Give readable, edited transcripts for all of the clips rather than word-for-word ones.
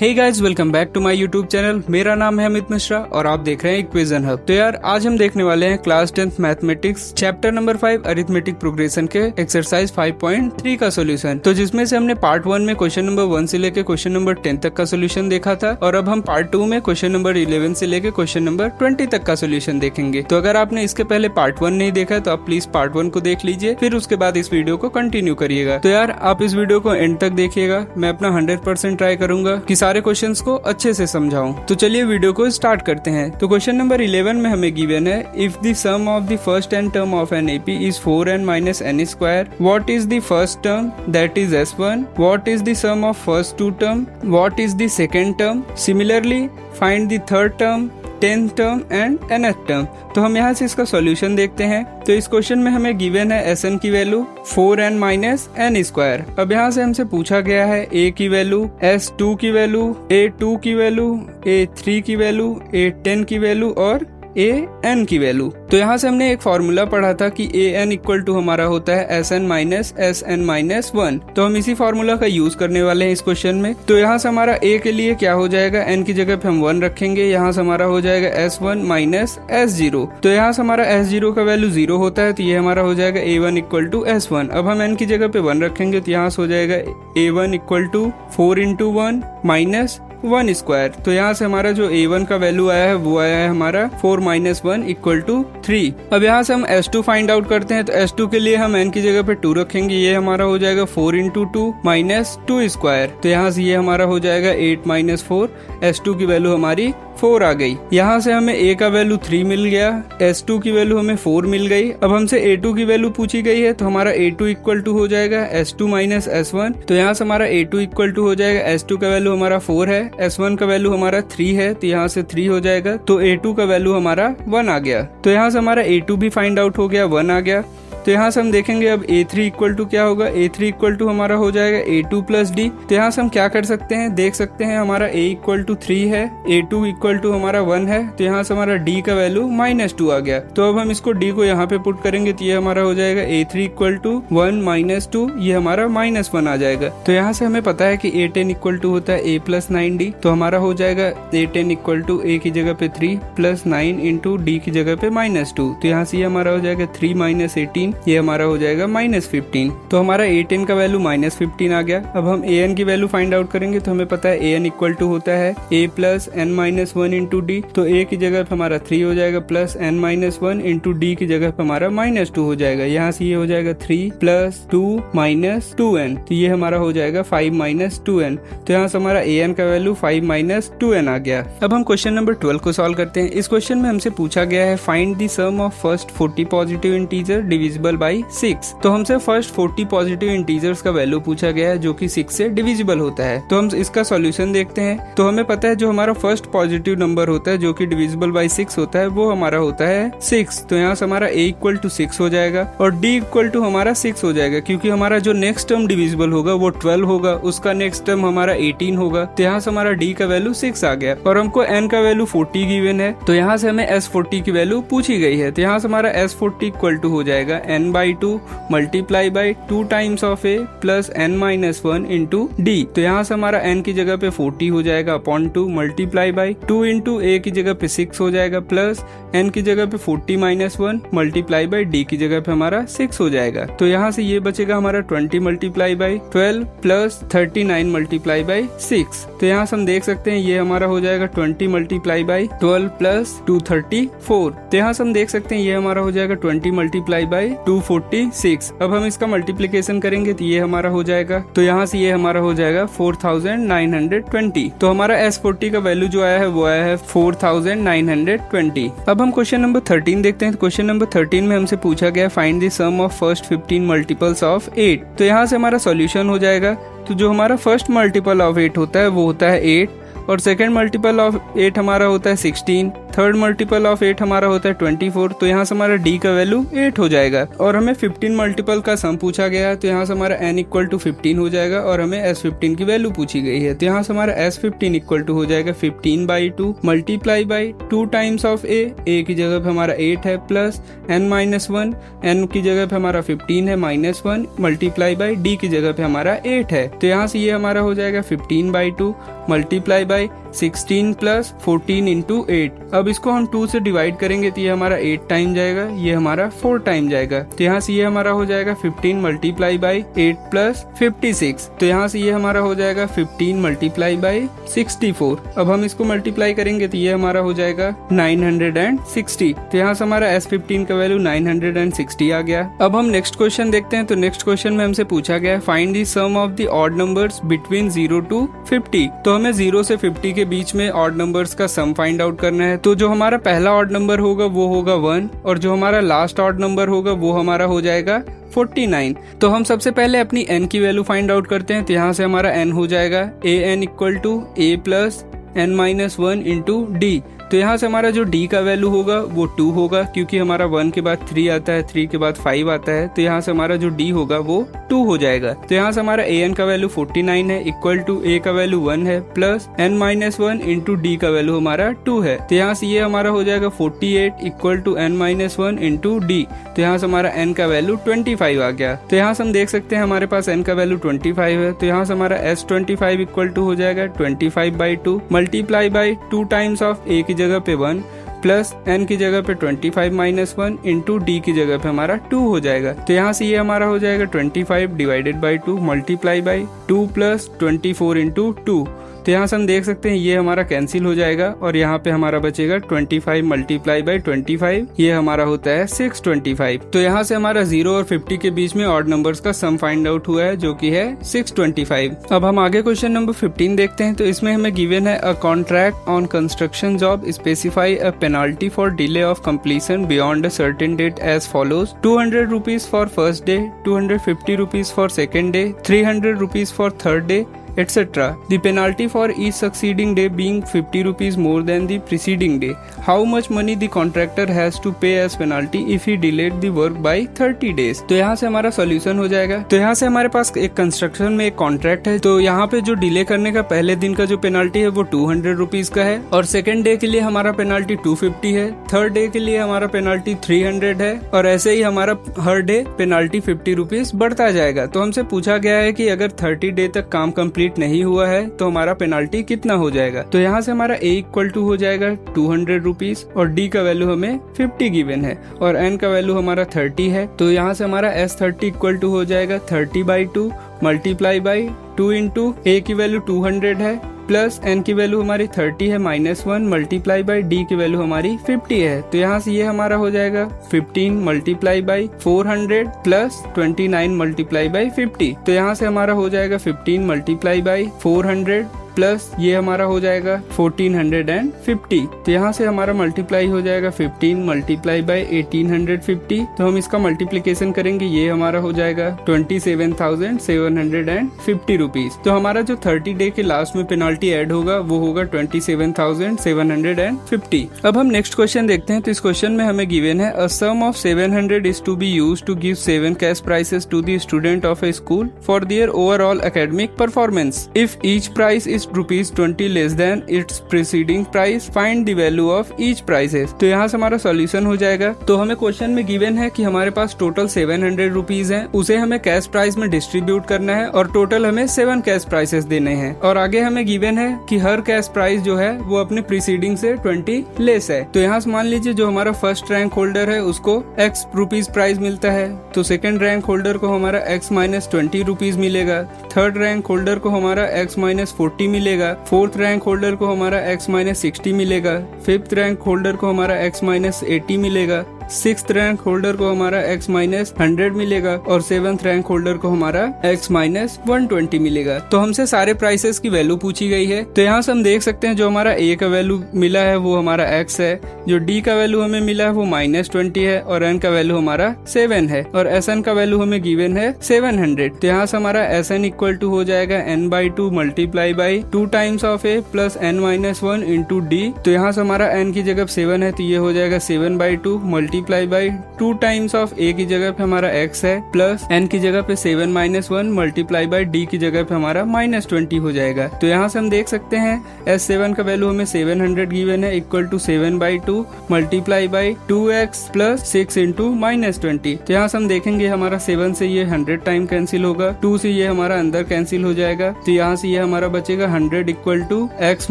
Hey guys, welcome back to my YouTube channel. मेरा नाम है अमित मिश्रा और आप देख रहे हैं इक्वेशन हब। तो यार आज हम देखने वाले हैं class 10th mathematics chapter number 5 arithmetic progression के एक्सरसाइज 5.3 का सोल्यूशन। तो जिसमें से हमने पार्ट 1 में क्वेश्चन नंबर 1 से लेकर क्वेश्चन नंबर 10 तक का सोल्यूशन देखा था और अब हम पार्ट 2 में क्वेश्चन नंबर 11 से लेकर क्वेश्चन नंबर 20 तक का सोल्यूशन देखेंगे। तो अगर आपने इसके पहले पार्ट 1 नहीं देखा है तो आप प्लीज पार्ट 1 को देख लीजिए, फिर उसके बाद इस वीडियो को कंटिन्यू करिएगा। तो यार आप इस वीडियो को एंड तक देखिएगा। मैं अपना 100% ट्राई करूंगा कि सारे क्वेश्चंस को अच्छे से समझाऊं। तो चलिए वीडियो को स्टार्ट करते हैं। तो क्वेश्चन नंबर 11 में हमें गिवन है if the sum of the first n term of an AP is 4n minus n square, what is the first term, that is s1, what is the sum of first two term, what is the second term, similarly find the third term, 10th term and nth term. तो हम यहाँ से इसका solution देखते हैं। तो इस question में हमें गिवन है Sn की value 4n minus n square. अब यहाँ से हमसे पूछा गया है A की वैल्यू, S2 की वैल्यू, A2 की वैल्यू, A3 की वैल्यू, A10 की वैल्यू और an की वैल्यू। तो यहाँ से हमने एक फॉर्मूला पढ़ा था कि an इक्वल टू हमारा होता है Sn माइनस Sn माइनस 1। तो हम इसी फॉर्मूला का यूज करने वाले हैं इस क्वेश्चन में। तो यहाँ से हमारा a के लिए क्या हो जाएगा, n की जगह पे हम 1 रखेंगे। यहाँ से हमारा हो जाएगा S1 माइनस S0। तो यहाँ से हमारा S0 का वैल्यू 0 होता है, तो ये हमारा हो जाएगा A1 इक्वल टू S1। अब हम n की जगह पे 1 रखेंगे तो यहाँ से हो जाएगा A1 equal to 4 into 1 minus 1 square. तो यहाँ से हमारा जो A1 का वैल्यू आया है वो आया है हमारा 4 माइनस 1 इक्वल टू 3। अब यहाँ से हम S2 फाइंड आउट करते हैं। तो S2 के लिए हम n की जगह पे 2 रखेंगे। ये हमारा हो जाएगा 4 इंटू 2 माइनस 2 स्क्वायर। तो यहाँ से ये हमारा हो जाएगा 8 माइनस 4। S2 की वैल्यू हमारी 4 आ गई। यहाँ से हमें a का वैल्यू 3 मिल गया, S2 की वैल्यू हमें 4 मिल गई। अब हमसे A2 की वैल्यू पूछी गई है तो हमारा A2 इक्वल टू हो जाएगा S2 माइनस S1। तो यहाँ से हमारा A2 इक्वल टू हो जाएगा, S2 का वैल्यू हमारा 4 है, S1 का वैल्यू हमारा 3 है, तो यहाँ से 3 हो जाएगा। तो A2 का वैल्यू हमारा 1 आ गया। तो यहाँ से हमारा A2 भी फाइंड आउट हो गया, 1 आ गया। तो यहाँ से हम देखेंगे अब A3 इक्वल टू क्या होगा, A3 इक्वल टू हमारा हो जाएगा A2 प्लस D। तो यहाँ से हम क्या कर सकते हैं, देख सकते हैं हमारा A इक्वल टू 3 है, A2 इक्वल टू हमारा 1 है, तो यहाँ से हमारा D का वैल्यू माइनस 2 आ गया। तो अब हम इसको D को यहाँ पे पुट करेंगे तो ये हमारा हो जाएगा A3 इक्वल टू 1 माइनस 2, ये हमारा माइनस 1 आ जाएगा। तो यहाँ से हमें पता है कि A10 इक्वल टू होता है A प्लस 9D। तो हमारा हो जाएगा A10 इक्वल टू A की जगह पे 3 प्लस 9 इंटू D की जगह पे माइनस 2। तो यहाँ से ये हमारा हो जाएगा 3 माइनस 18, ये हमारा हो जाएगा माइनस 15। तो हमारा A10 का वैल्यू माइनस 15 आ गया। अब हम an की वैल्यू फाइंड आउट करेंगे तो हमें पता है an इक्वल टू होता है a plus n minus 1 into D. तो a की जगह पे हमारा 3 हो जाएगा plus n minus 1 into D की जगह पे हमारा माइनस 2 हो जाएगा। यहाँ से ये हो जाएगा 3 प्लस 2 माइनस 2n, तो ये हमारा हो जाएगा 5 माइनस 2n। तो यहाँ से हमारा an का वैल्यू 5 माइनस 2n आ गया। अब हम क्वेश्चन नंबर 12 को सॉल्व करते हैं। इस क्वेश्चन में हमसे पूछा गया है find the sum of first 40 positive integer divisible by 6। तो हमसे फर्स्ट 40 पॉजिटिव इंटीजर्स का वैल्यू पूछा गया है जो कि 6 से डिविजिबल होता है। तो हम इसका सॉल्यूशन देखते हैं। तो हमें पता है जो हमारा फर्स्ट पॉजिटिव नंबर होता है जो कि डिविजिबल बाई 6 होता है वो हमारा होता है 6। तो यहाँ से हमारा a इक्वल टू 6 हो जाएगा और d इक्वल टू हमारा 6 हो जाएगा, क्योंकि हमारा जो नेक्स्ट टर्म डिविजिबल होगा वो 12 होगा, उसका नेक्स्ट टर्म हमारा 18 होगा। तो यहाँ से हमारा d का वैल्यू 6 आ गया और हमको n का वैल्यू 40 गिवन है। तो यहाँ से हमें S40 की वैल्यू पूछी गई है। तो यहाँ से हमारा S40 इक्वल टू हो जाएगा n/2 multiply by 2 times of a plus n minus 1 into D. तो यहाँ से हमारा n की जगह पे 40 हो जाएगा upon 2 multiply by 2 into a की जगह पे 6 हो जाएगा प्लस n की जगह पे 40 माइनस 1 मल्टीप्लाई बाई d की जगह पे हमारा 6 हो जाएगा। तो यहाँ से ये बचेगा हमारा 20 multiply by 12 plus 39 multiply by 6। तो यहाँ से हम देख सकते हैं ये हमारा हो जाएगा 20 मल्टीप्लाई बाई 12 प्लस 234। तो यहाँ से हम देख सकते हैं ये हमारा हो जाएगा 20 मल्टीप्लाई बाई 246। अब हम इसका मल्टीप्लिकेशन करेंगे तो ये हमारा हो जाएगा, तो यहाँ से ये हमारा हो जाएगा 4920। तो हमारा S40 का वैल्यू जो आया है वो आया है 4920। अब हम क्वेश्चन नंबर 13 देखते हैं। तो क्वेश्चन नंबर 13 में हमसे पूछा गया find the sum of first 15 multiples of 8। तो यहाँ से हमारा सॉल्यूशन हो जाएगा। तो जो हमारा फर्स्ट मल्टीपल ऑफ 8 होता है वो होता है 8 और सेकेंड मल्टीपल ऑफ 8 हमारा होता है 16 थर्ड मल्टीपल ऑफ 8 हमारा होता है 24, तो यहाँ से हमारा d का वैल्यू 8 हो जाएगा। और हमें 15 मल्टीपल का सम पूछा गया है, तो यहाँ से हमारा n इक्वल टू 15 हो जाएगा और हमें S15 की वैल्यू पूछी गई है, तो यहाँ से हमारा S15 इक्वल टू हो जाएगा 15/2 multiply by 2 times of a की जगह पे हमारा 8 है प्लस n-1, n की जगह पे हमारा 15 है -1 मल्टीप्लाई बाई d की जगह पे हमारा 8 है, तो यहाँ से ये हमारा हो जाएगा 15/2 मल्टीप्लाई बाई 16 प्लस 14 इंटू 8। अब इसको हम 2 से डिवाइड करेंगे तो ये हमारा 8 टाइम जाएगा, ये हमारा 4 टाइम जाएगा, तो यहाँ से ये हमारा हो जाएगा 15 मल्टीप्लाई बाई 8 प्लस 56, तो यहाँ से ये हमारा हो जाएगा 15 मल्टीप्लाई बाई 64। अब हम इसको मल्टीप्लाई करेंगे तो ये हमारा हो जाएगा 960, तो यहाँ से हमारा S15 का वैल्यू 960 आ गया। अब हम नेक्स्ट क्वेश्चन देखते हैं, तो नेक्स्ट क्वेश्चन में हमसे पूछा गया है find the sum of the odd numbers between 0 to 50। तो हमें 0 से 50 के बीच में ऑड नंबर्स का सम फाइंड आउट करना है। तो जो हमारा पहला ऑड नंबर होगा वो होगा 1 और जो हमारा लास्ट ऑड नंबर होगा वो हमारा हो जाएगा 49। तो हम सबसे पहले अपनी n की वैल्यू फाइंड आउट करते हैं, तो यहाँ से हमारा n हो जाएगा an equal to a plus n-1 into d। तो यहाँ से हमारा जो d का वैल्यू होगा वो 2 होगा, क्योंकि हमारा 1 के बाद 3 आता है, 3 के बाद 5 आता है, तो यहाँ से हमारा जो d होगा वो 2 हो जाएगा। तो यहाँ से हमारा an का वैल्यू 49 है इक्वल टू a का वैल्यू 1 है प्लस n-1 इंटू d का वैल्यू हमारा 2 है, तो यहाँ से ये हमारा हो जाएगा 48 equal to n-1 into d। तो यहाँ से हमारा n का वैल्यू 25 आ गया। तो यहाँ से हम देख सकते हैं हमारे पास n का वैल्यू 25 है, तो यहाँ से हमारा S25 इक्वल टू हो जाएगा 25/2 multiply by 2 times of a की जगह पे 1 प्लस n की जगह पे 25-1 इंटू d की जगह पे हमारा 2 हो जाएगा। तो यहाँ से ये हमारा हो जाएगा 25 divided by 2 multiply by 2 plus 24 into 2। तो यहाँ से हम देख सकते हैं ये हमारा कैंसिल हो जाएगा और यहाँ पे हमारा बचेगा 25 मल्टीप्लाई बाई 25, ये हमारा होता है 625। तो यहाँ से हमारा 0 और 50 के बीच में ऑड नंबर्स का सम फाइंड आउट हुआ है जो कि है 625। अब हम आगे क्वेश्चन नंबर 15 देखते हैं, तो इसमें हमें गिवन है a contract on construction job specify a penalty for delay of completion beyond a certain date as follows 200 rupees for first day, 250 rupees for second day, 300 rupees for third day, etc. The penalty for each succeeding day being 50 rupees more than the preceding day. How much money the contractor has to pay as penalty if he delayed the work by 30 days? तो यहाँ से हमारा solution हो जाएगा। तो यहाँ से हमारे पास एक कंस्ट्रक्शन में एक कॉन्ट्रैक्ट है, तो यहाँ पे जो डिले करने का पहले दिन का जो पेनाल्टी है वो 200 रुपीज का है और सेकेंड डे के लिए हमारा पेनाल्टी 250 है, थर्ड डे के लिए हमारा पेनाल्टी 300 है और ऐसे ही हमारा हर डे पेनाल्टी 50 रुपीज बढ़ता जाएगा। तो हमसे पूछा गया है कि अगर 30 डे तक काम कंप्लीट नहीं हुआ है तो हमारा पेनाल्टी कितना हो जाएगा। तो यहाँ से हमारा a इक्वल टू हो जाएगा 200 रुपीज और d का वैल्यू हमें 50 गिवन है और n का वैल्यू हमारा 30 है, तो यहाँ से हमारा S30 इक्वल टू हो जाएगा 30/2 मल्टीप्लाई बाई 2 इंटू a की वैल्यू 200 है प्लस n की वैल्यू हमारी 30 है -1 मल्टीप्लाई बाई d की वैल्यू हमारी 50 है। तो यहाँ से ये हमारा हो जाएगा 15 multiply by 400 plus 29 multiply by 50। तो यहाँ से हमारा हो जाएगा 15 मल्टीप्लाई बाई 400 प्लस ये हमारा हो जाएगा 1450। तो यहाँ से हमारा मल्टीप्लाई हो जाएगा 15 मल्टीप्लाई बाई 1850। तो हम इसका मल्टीप्लिकेशन करेंगे, ये हमारा हो जाएगा 27,750 रुपीज। तो हमारा जो 30 डे के लास्ट में पेनाल्टी ऐड होगा वो होगा 27,750। अब हम नेक्स्ट क्वेश्चन देखते हैं। तो इस क्वेश्चन में हमें गिवन है a sum of 700 is to be used to give 7 cash prizes to the student of a school for their overall academic performance. If each price is ₹20 less than its preceding price, find the value of each prices. तो यहाँ से हमारा solution हो जाएगा। तो हमें question में given है कि हमारे पास टोटल 700 रुपीज है, उसे हमें कैश प्राइस में डिस्ट्रीब्यूट करना है और टोटल हमें 7 कैश प्राइसेस देने हैं और आगे हमें गिवन है कि हर कैश प्राइस जो है वो अपने प्रीसीडिंग से 20 लेस है। तो यहाँ से मान लीजिए जो हमारा फर्स्ट रैंक होल्डर है उसको x रुपीज प्राइस मिलता है, तो सेकंड रैंक होल्डर को हमारा x -20 रुपीज मिलेगा, थर्ड रैंक होल्डर को हमारा x -40 मिलेगा, फोर्थ रैंक होल्डर को हमारा x -60 मिलेगा, फिफ्थ रैंक होल्डर को हमारा x -80 मिलेगा, सिक्स्थ रैंक होल्डर को हमारा x माइनस 100 मिलेगा और सेवंथ रैंक होल्डर को हमारा x माइनस 120 मिलेगा। तो हमसे सारे प्राइसेस की वैल्यू पूछी गई है। तो यहाँ से हम देख सकते हैं जो हमारा a का वैल्यू मिला है वो हमारा x है, जो d का वैल्यू हमें मिला है वो -20 है और n का वैल्यू हमारा 7 है और sn का वैल्यू हमें गिवन है 700। तो यहाँ से हमारा sn इक्वल टू हो जाएगा n/2 multiply by 2 times of a plus n-1 into d। तो यहाँ से हमारा n की जगह 7 है तो ये हो जाएगा 7/2 multiply by 2 times of a की जगह पे हमारा x है प्लस n की जगह पे 7-1 मल्टीप्लाई बाई d की जगह पे हमारा -20 हो जाएगा। तो यहाँ से हम देख सकते हैं S7 का वैल्यू हमें 700 गिवन है equal to 7/2 multiply by 2x plus 6 into -20। तो यहाँ से हम देखेंगे हमारा 7 से ये 100 टाइम कैंसिल होगा, 2 से ये हमारा अंदर कैंसिल हो जाएगा। तो यहाँ से ये हमारा बचेगा 100 इक्वल टू x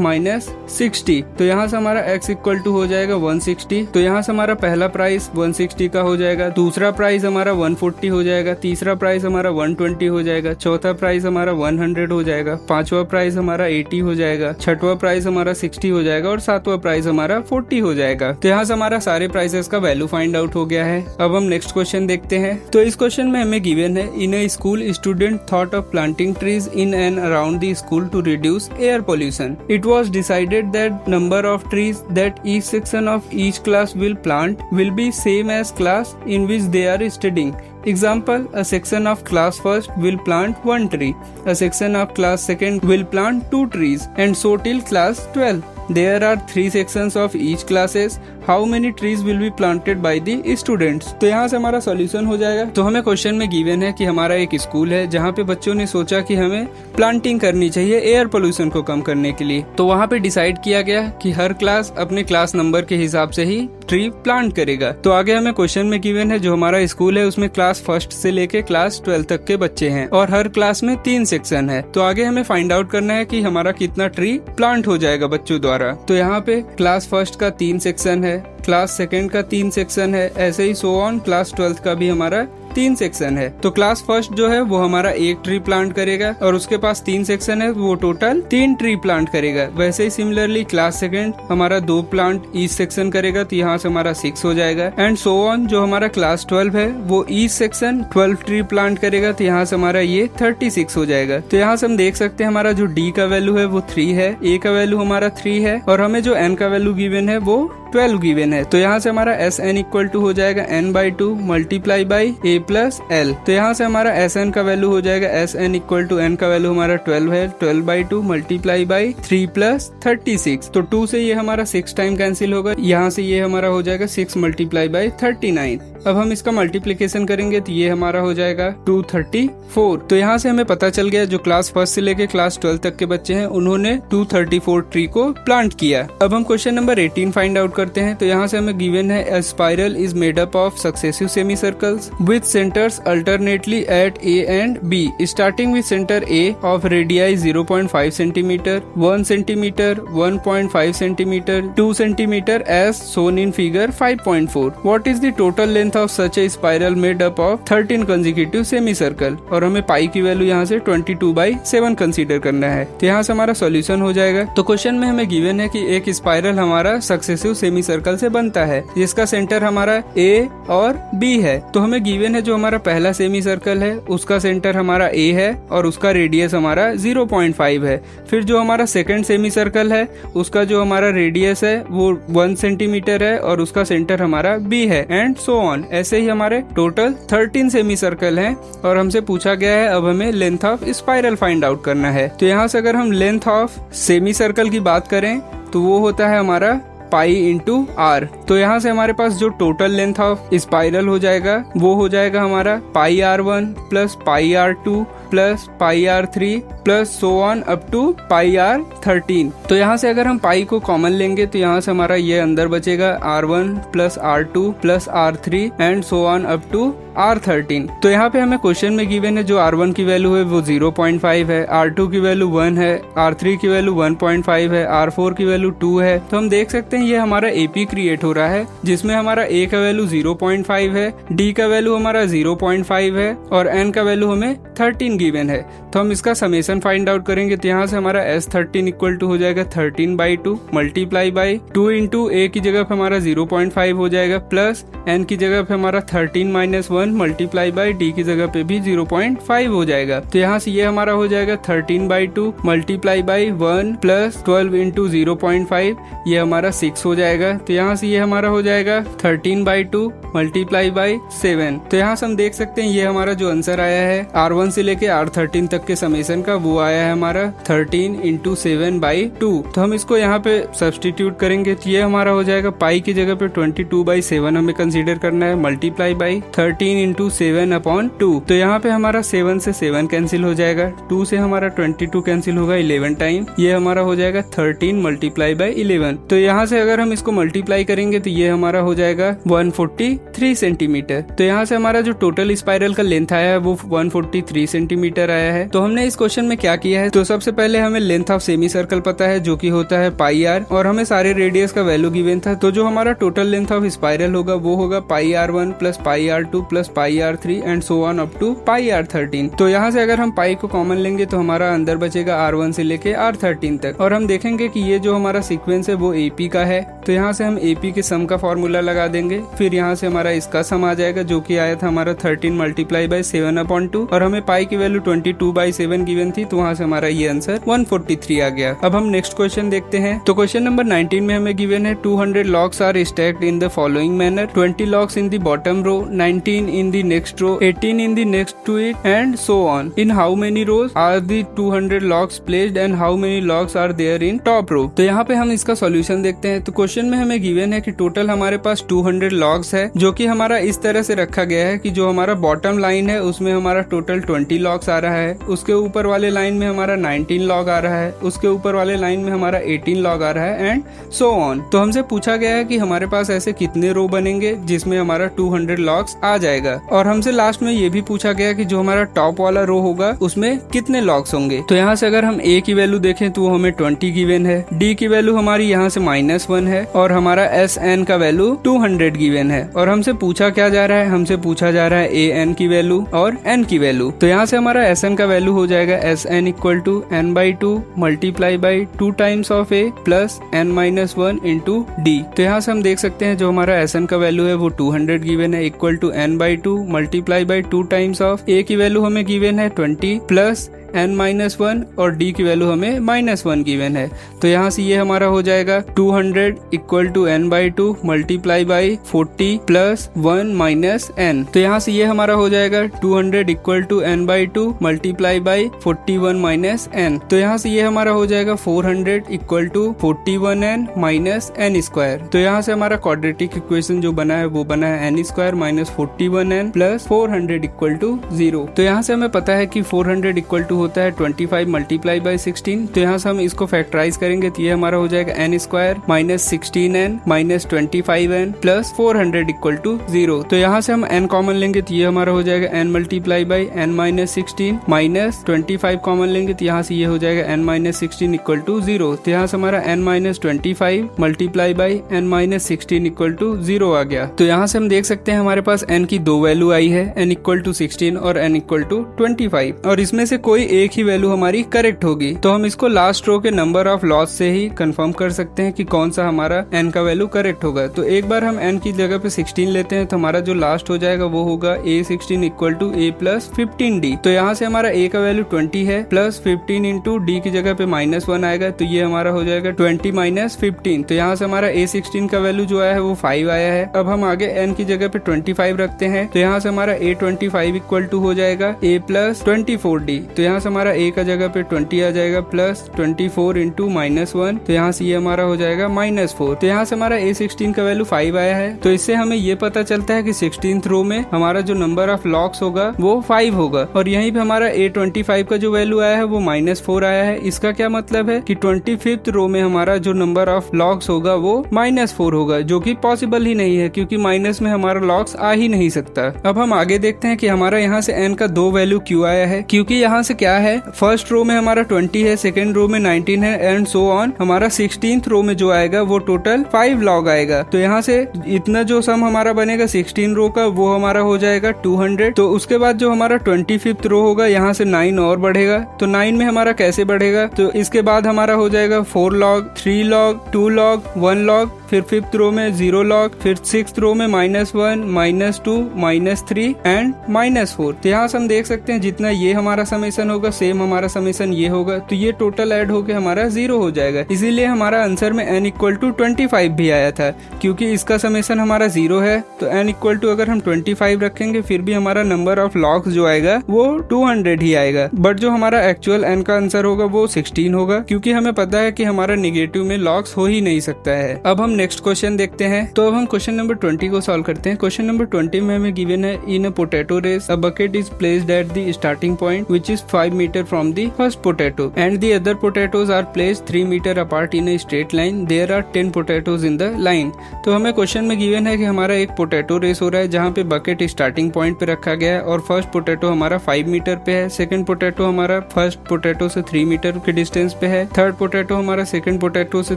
माइनस 60। तो यहाँ से हमारा x इक्वल टू हो जाएगा 160। तो यहाँ से हमारा पहला प्राइस 160 का हो जाएगा, दूसरा प्राइस हमारा 140 हो जाएगा, तीसरा प्राइस हमारा 120 हो जाएगा, चौथा प्राइस हमारा 100 हो जाएगा, पांचवा प्राइस हमारा 80 हो जाएगा, छठवां प्राइस हमारा 60 हो जाएगा और सातवां प्राइस हमारा 40 हो जाएगा। तो यहाँ से हमारा सारे प्राइसेस का वैल्यू फाइंड आउट हो गया है। अब हम नेक्स्ट क्वेश्चन देखते हैं। तो इस क्वेश्चन में हमें गिवन है in a school student thought of planting trees in and around the school to reduce air pollution. It was decided that number of trees that each section of each class will plant will be same as class in which they are studying. Example, a section of class first will plant 1 tree, a section of class second will plant 2 trees and so till class 12. There are 3 sections of each classes. How many trees will be planted by the students? तो यहाँ से हमारा solution हो जाएगा। तो हमें question में given है कि हमारा एक स्कूल है जहाँ पे बच्चों ने सोचा कि हमें प्लांटिंग करनी चाहिए एयर पोल्यूशन को कम करने के लिए। तो वहाँ पे डिसाइड किया गया कि हर क्लास अपने क्लास नंबर के हिसाब से ही ट्री प्लांट करेगा। तो आगे हमें क्वेश्चन में गिवन है जो हमारा स्कूल है उसमें क्लास फर्स्ट से लेके क्लास 12 तक के बच्चे हैं और हर क्लास में 3 सेक्शन है। तो आगे हमें फाइंड आउट करना है कि हमारा कितना ट्री प्लांट हो जाएगा बच्चों द्वारा। तो यहाँ पे क्लास फर्स्ट का 3 सेक्शन है, क्लास सेकेंड का 3 सेक्शन है, ऐसे ही सो ऑन क्लास 12 का भी हमारा 3 सेक्शन है। तो क्लास फर्स्ट जो है वो हमारा 1 ट्री प्लांट करेगा और उसके पास 3 सेक्शन है वो टोटल 3 ट्री प्लांट करेगा। वैसे ही सिमिलरली क्लास सेकेंड हमारा 2 प्लांट ईच सेक्शन करेगा तो यहाँ से हमारा 6 हो जाएगा एंड सो ऑन। जो हमारा क्लास 12 है वो ईच सेक्शन 12 ट्री प्लांट करेगा तो यहाँ से हमारा ये 36 हो जाएगा। तो यहाँ से हम देख सकते हैं हमारा जो डी का वैल्यू है वो 3 है, ए का वैल्यू हमारा 3 है और हमें जो एन का वैल्यू गिवन है वो 12 गिवन है। तो यहाँ से हमारा एस एन इक्वल टू हो जाएगा n/2 multiply by a plus L. तो यहाँ से हमारा एस एन का वैल्यू हो जाएगा S N equal to N का वैल्यू हमारा 12 है, 12/2 मल्टीप्लाई बाई 3 प्लस 36। तो 2 से ये हमारा 6 टाइम कैंसिल होगा, यहाँ से ये हमारा हो जाएगा 6 मल्टीप्लाई बाई 39। अब हम इसका मल्टीप्लीकेशन करेंगे तो ये हमारा हो जाएगा 234। तो यहाँ से हमें पता चल गया जो क्लास फर्स्ट से लेके क्लास 12 तक के बच्चे हैं उन्होंने 234 ट्री को प्लांट किया। अब हम क्वेश्चन नंबर 18 फाइंड आउट करते हैं। तो यहाँ से हमें गिवन है a spiral is made up of successive semicircles with centers alternately at A and B, starting with center A of radii 0.5 cm, 1 cm, 1.5 cm, 2 cm as shown in figure 5.4. What is the total length of such a spiral made up of 13 consecutive semicircle? और हमें पाई की value यहाँ से 22/7 consider करना है। तो यहाँ से हमारा सॉल्यूशन हो जाएगा। तो क्वेश्चन में हमें गिवन है कि एक स्पाइरल हमारा सक्सेसिव सेमी सर्कल से बनता है जिसका सेंटर हमारा A और B है। तो हमें गिवन है जो हमारा पहला सेमी सर्कल है उसका सेंटर हमारा A है और उसका रेडियस हमारा 0.5 है। फिर जो हमारा सेकंड सेमी सर्कल है उसका जो हमारा रेडियस है वो 1 सेंटीमीटर है और उसका सेंटर हमारा B है एंड सो ऑन। ऐसे ही हमारे टोटल 13 सेमी सर्कल हैं और हमसे पूछा गया है अब हमें length of spiral find out करना है। तो यहाँ से अगर हम लेंथ ऑफ सेमी सर्कल की बात करें तो वो होता है हमारा पाई इंटू आर। तो यहाँ से हमारे पास जो टोटल लेंथ ऑफ स्पाइरल हो जाएगा वो हो जाएगा हमारा pi R1 plus pi R2 plus pi R3 plus so on up to pi R13। तो यहाँ से अगर हम पाई को कॉमन लेंगे तो यहाँ से हमारा ये अंदर बचेगा R1 plus R2 plus R3 and so on up to R13। तो यहाँ पे हमें क्वेश्चन में गिवन है जो R1 की वैल्यू है वो 0.5 है, R2 की वैल्यू 1 है, R3 की वैल्यू 1.5 है, R4 की वैल्यू 2 है। तो हम देख सकते हैं ये हमारा AP क्रिएट हो रहा है जिसमें हमारा A का वैल्यू 0.5 है, D का वैल्यू हमारा 0.5 है और N का वैल्यू हमें 13 गिवन है। तो हम इसका समेशन फाइंड आउट करेंगे। तो यहाँ से हमारा S13 इक्वल टू हो जाएगा 13/2 मल्टीप्लाई बाई 2 इंटू ए की जगह पे हमारा 0.5 हो जाएगा प्लस n की जगह पे हमारा 13 - 1 मल्टीप्लाई बाई d की जगह पे भी 0.5 हो जाएगा। तो यहाँ से ये हमारा हो जाएगा 13/2 मल्टीप्लाई बाई 1 प्लस 12 इंटू 0.5, ये हमारा 6 हो जाएगा। तो यहाँ से ये हमारा हो जाएगा 13/2 मल्टीप्लाई बाई 7। तो यहाँ से हम देख सकते हैं ये हमारा जो आंसर आया है R1 से लेके R13 तक के समेशन का, वो आया है हमारा 13 इंटू 7/2। तो हम इसको यहाँ पे सब्सटीट्यूट करेंगे तो ये हमारा हो जाएगा पाई की जगह पे 22/7 हमें कंसीडर करना है मल्टीप्लाई बाई 13 इंटू 7/2। तो यहाँ पे हमारा 7 से 7 कैंसिल हो जाएगा, 2 से हमारा 22 कैंसिल होगा 11 टाइम, ये हमारा हो जाएगा 13 मल्टीप्लाई बाई 11। तो यहाँ से अगर हम इसको मल्टीप्लाई करेंगे तो ये हमारा हो जाएगा 143 सेंटीमीटर। तो यहाँ से हमारा जो टोटल स्पाइरल का लेंथ आया है वो 143 सेंटीमीटर आया है। तो हमने इस क्वेश्चन में क्या किया है, तो सबसे पहले हमें लेंथ ऑफ सेमी सर्कल पता है जो कि होता है पाई आर, और हमें सारे रेडियस का वैल्यू गिवन था। तो जो हमारा टोटल लेंथ ऑफ स्पाइरल होगा वो होगा pi R1 plus pi R2 plus pi R3 and so on up to pi R13। तो यहाँ से अगर हम पाई को कॉमन लेंगे तो हमारा अंदर बचेगा R1 से लेके R13 तक, और हम देखेंगे कि ये जो हमारा सीक्वेंस है वो AP का है। तो यहाँ से हम AP के सम का फॉर्मूला लगा देंगे, फिर यहाँ से हमारा इसका सम आ जाएगा जो कि आया था हमारा 13 मल्टीप्लाई बाई 7/2, और हमें पाई की वैल्यू 22/7 गिवन थी। तो वहाँ से हमारा ये आंसर 143 आ गया। अब हम नेक्स्ट क्वेश्चन देखते हैं। तो क्वेश्चन नंबर 19 में हमें गिवन है 200 logs are stacked in the following manner, 20 logs in the bottom row, 19 in the next row, 18 in the next to it and so on. In how many rows are the 200 logs placed and how many logs are there in top row? तो यहाँ पे हम इसका solution देखते हैं। तो question में हमें गिवन है कि टोटल हमारे पास 200 logs है, जो कि हमारा इस तरह से रखा गया है कि जो हमारा बॉटम लाइन है उसमें हमारा टोटल 20 logs आ रहा है, उसके ऊपर वाले लाइन में हमारा 19 log आ रहा है, उसके ऊपर वाले लाइन में हमारा 18 log आ रहा है एंड सो ऑन। तो हमसे पूछा गया है कि हमारे पास ऐसे कितने रो बनेंगे जिसमें हमारा 200 logs आ जाएगा, और हमसे लास्ट में ये भी पूछा गया कि जो हमारा टॉप वाला रो होगा उसमें कितने logs होंगे। तो यहाँ से अगर हम A की वैल्यू देखें तो वो हमें 20 गिवन है, D की वैल्यू हमारी यहाँ से -1 है, और हमारा SN का वैल्यू 200 गिवन है। और हमसे पूछा क्या जा रहा है, हमसे पूछा जा रहा है AN की वैल्यू और N की वैल्यू। तो यहाँ से हमारा SN का वैल्यू हो जाएगा SN equal to N/2 multiply by 2 times of A plus N-1 into D। तो यहाँ से हम देख सकते हैं जो हमारा SN का वैल्यू है वो 200 गिवन है equal to N/2 multiply by 2 times of A की वैल्यू हमें गिवन है 20 प्लस N-1 और D की वैल्यू हमें -1 गिवन है। तो यहाँ से ये हमारा हो जाएगा 200 equal to N/2 multiply by 40 plus 1 minus N। तो यहाँ से ये हमारा हो जाएगा 200 equal to N/2 multiply by 41 minus N। तो यहाँ से ये हमारा हो जाएगा 400 equal to 41N minus N square. तो यहाँ से हमारा क्वाड्रेटिक इक्वेशन जो बना है वो बना है N square minus 41N plus 400 equal to 0। तो यहाँ से हमें पता है कि 400 इक्वल टू होता है 25 मल्टीप्लाई बाई 16। तो यहाँ से हम इसको फैक्टराइज करेंगे तो ये हमारा हो जाएगा N square minus 16N minus 25N plus 400 equal to 0। तो यहाँ से हम N कॉमन लेंगे तो ये हमारा हो जाएगा N multiply by N minus 16 minus 25 common लेंगे तो यहाँ से ये हो जाएगा N माइनस 16 इक्वल टू 0। तो यहाँ से हमारा N minus 25 multiply by N minus 16 equal to 0 आ गया। तो यहाँ से हम देख सकते हैं हमारे पास N की दो वैल्यू आई है, N इक्वल टू 16 और N इक्वल टू 25, और इसमें से कोई एक ही वैल्यू हमारी करेक्ट होगी। तो हम इसको लास्ट रो के नंबर ऑफ लॉस से ही कंफर्म कर सकते हैं कि कौन सा हमारा N का वैल्यू करेक्ट होगा। तो एक बार हम N की जगह पे 16 लेते हैं तो हमारा जो लास्ट हो जाएगा वो होगा A16 equal to A plus 15D। तो यहाँ से हमारा A का वैल्यू 20 है प्लस 15 इंटू D की जगह पे -1 आएगा, तो ये हमारा हो जाएगा 20 माइनस 15। तो यहाँ से हमारा A16 का वैल्यू जो आया है वो 5 आया है। अब हम आगे N की जगह पे 25 रखते हैं तो यहाँ से हमारा A25 इक्वल टू हो जाएगा A प्लस 24D। तो यहाँ से हमारा A का जगह पे 20 आ जाएगा प्लस 24 इंटू -1, तो यहाँ से ये हमारा हो जाएगा -4। तो यहाँ से हमारा A16 का वैल्यू 5 आया है। तो इससे हमें ये पता चलता है कि 16th रो में हमारा जो नंबर ऑफ लॉक्स होगा वो 5 होगा, और यहीं पे हमारा A25 का जो वैल्यू आया है वो -4 आया है। इसका क्या मतलब है कि 25th रो में हमारा जो नंबर ऑफ लॉक्स होगा वो -4 होगा, जो कि पॉसिबल ही नहीं है क्योंकि माइनस में हमारा लॉक्स आ ही नहीं सकता। अब हम आगे देखते हैं कि हमारा यहाँ से N का दो वैल्यू क्यों आया है, क्योंकि यहाँ से क्या क्या है, फर्स्ट रो में हमारा 20 है, सेकेंड रो में 19 है एंड सो ऑन। हमारा 16th रो में जो आएगा वो टोटल 5 लॉग आएगा। तो यहाँ से इतना जो सम हमारा बनेगा 16 रो का वो हमारा हो जाएगा 200। तो उसके बाद जो हमारा 25th रो होगा यहाँ से 9 और बढ़ेगा। तो 9 में हमारा कैसे बढ़ेगा, तो इसके बाद हमारा हो जाएगा 4 लॉग, 3 लॉग, 2 लॉग, 1 लॉग, फिर 5th रो में 0 लॉग, फिर 6th रो में -1, -2, -3 एंड -4। तो यहाँ से हम देख सकते हैं जितना ये हमारा समेशन होगा सेम हमारा समेशन ये होगा। तो ये टोटल ऐड होके हमारा 0 हो जाएगा। इसीलिए हमारा आंसर में n = 25 भी आया था, क्योंकि इसका समेशन हमारा 0 है। तो n = अगर हम 25 रखेंगे फिर भी हमारा नंबर ऑफ लॉग्स जो आएगा वो 200 ही आएगा। बट जो हमारा एक्चुअल n का आंसर होगा वो 16 होगा, क्योंकि हमें पता है कि हमारा नेगेटिव में लॉग्स हो ही नहीं सकता है। अब हम नेक्स्ट क्वेश्चन देखते हैं। तो अब हम क्वेश्चन नंबर 20 को सॉल्व करते हैं। क्वेश्चन नंबर 20 में हमें गिवन है, in a potato race a bucket is placed at the starting point which is 5 metre from the first potato and the other potatoes are placed 3 metre apart in a straight line. There are 10 potatoes in the line. तो हमें question में given है कि हमारा एक potato race हो रहा है जहाँ पे बकेट स्टार्टिंग पॉइंट पे रखा गया है और फर्स्ट पोटैटो हमारा 5 मीटर पे है, सेकंड पोटैटो हमारा फर्स्ट पोटैटो से 3 मीटर के डिस्टेंस पे है, थर्ड पोटैटो हमारा सेकंड पोटैटो से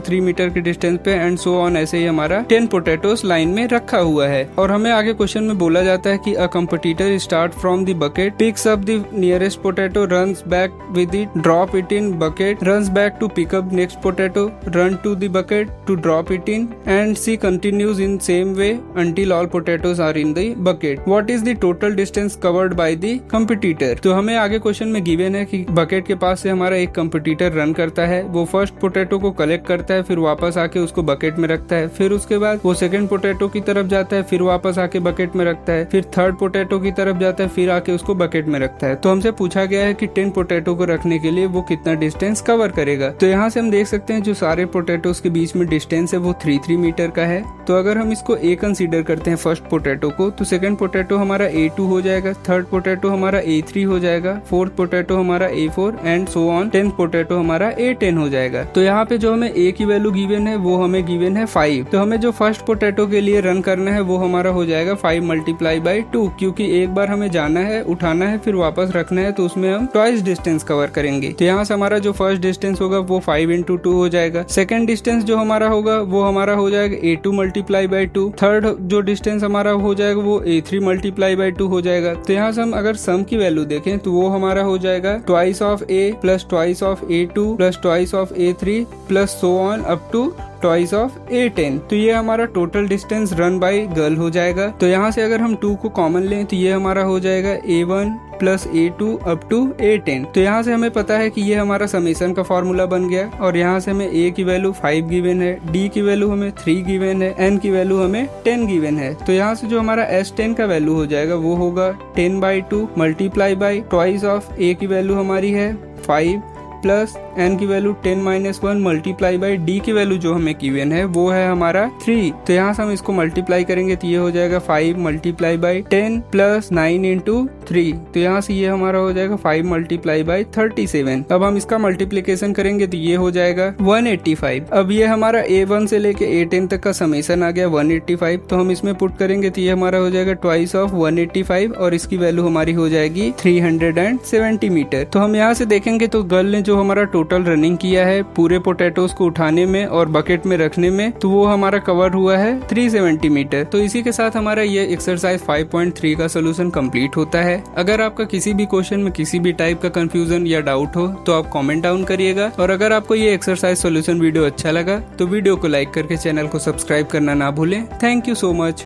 3 मीटर के डिस्टेंस पे एंड सो ऑन। ऐसे ही हमारा 10 पोटैटोस लाइन में रखा हुआ है। और हमें आगे क्वेश्चन में बोला जाता है कि a competitor start from the bucket, picks up the nearest potato, runs back with it, drop it in bucket, runs back to pick up next potato, run to the bucket to drop it in and she continues in same way until all potatoes are in the bucket. What is the total distance covered by the competitor? तो हमें आगे question में given है कि bucket के पास से हमारा एक कंपटीटर रन करता है, वो फर्स्ट पोटैटो को कलेक्ट करता है, फिर वापस आके उसको बकेट में रखता है, फिर उसके बाद वो सेकंड पोटैटो की तरफ जाता है, फिर वापस आके बकेट में रखता है, फिर थर्ड पोटैटो की तरफ जाता है, फिर आके उसको बकेट में रखता है। तो हमसे पूछा गया है कि 10 पोटैटो को रखने के लिए वो कितना डिस्टेंस कवर करेगा। तो यहाँ से हम देख सकते हैं जो सारे पोटैटोस के बीच में डिस्टेंस है वो 3 मीटर का है। तो अगर हम इसको A कंसीडर करते हैं फर्स्ट पोटैटो को, तो सेकंड पोटैटो हमारा A2 हो जाएगा, थर्ड पोटैटो हमारा A3 हो जाएगा, फोर्थ पोटैटो हमारा A4 and so on, 10th potato हमारा A10 हो जाएगा। तो यहाँ पे जो हमें A की वैल्यू गिवन है वो हमें गिवन है 5। तो हमें जो फर्स्ट पोटैटो के लिए रन करना है वो हमारा हो जाएगा 5 × 2, क्योंकि एक बार हमें जाना है, उठाना है, फिर वापस रखना है, तो उसमें हम ट्वाइस डिस्टेंस कवर करेंगे। तो यहाँ से हमारा जो फर्स्ट डिस्टेंस होगा वो 5 × 2 हो जाएगा। सेकंड डिस्टेंस जो हमारा होगा वो हमारा हो जाएगा A2 × 2। थर्ड जो डिस्टेंस हमारा हो जाएगा वो A3 × 2 हो जाएगा। तो यहाँ से हम अगर सम की वैल्यू देखें तो वो हमारा हो जाएगा twice of A plus twice of A2 plus twice of A3 plus so on up to twice of A10। तो ये हमारा total distance run by girl हो जाएगा। तो यहाँ से अगर हम 2 को कॉमन लें तो ये हमारा हो जाएगा A1 plus A2 up to A10। तो यहाँ से हमें पता है कि ये हमारा समेशन का फॉर्मूला बन गया। और यहाँ से हमें A की वैल्यू 5 गिवन है, D की वैल्यू हमें 3 गिवन है, N की वैल्यू हमें 10 गिवन है। तो यहाँ से जो हमारा S10 का वैल्यू हो जाएगा वो होगा 10/2 multiply by twice of A की वैल्यू हमारी है 5 प्लस n की वैल्यू 10-1 मल्टीप्लाई बाई d की वैल्यू जो हमें गिवन है वो है हमारा 3। तो यहाँ से हम इसको मल्टीप्लाई करेंगे तो ये हो जाएगा 5 मल्टीप्लाई बाई 10 प्लस 9 × 3। तो यहाँ से ये हमारा हो जाएगा 5 मल्टीप्लाई बाई 37। अब हम इसका मल्टीप्लिकेशन करेंगे तो ये हो जाएगा 185। अब ये हमारा A1 से लेके A10 तक का समेशन आ गया 185। तो हम इसमें पुट करेंगे तो ये हमारा हो जाएगा ट्वाइस ऑफ 185 और इसकी वैल्यू हमारी हो जाएगी 370 मीटर। तो हम यहाँ से देखेंगे तो गर्ल ने जो हमारा टोटल रनिंग किया है पूरे पोटैटोस को उठाने में और बकेट में रखने में, तो वो हमारा कवर हुआ है 370 मीटर। तो इसी के साथ हमारा ये एक्सरसाइज 5.3 का सोल्यूशन कंप्लीट होता है। अगर आपका किसी भी क्वेश्चन में किसी भी टाइप का कंफ्यूजन या डाउट हो तो आप कमेंट डाउन करिएगा। और अगर आपको ये एक्सरसाइज सोल्यूशन वीडियो अच्छा लगा तो वीडियो को लाइक करके चैनल को सब्सक्राइब करना ना भूलें। Thank you so much.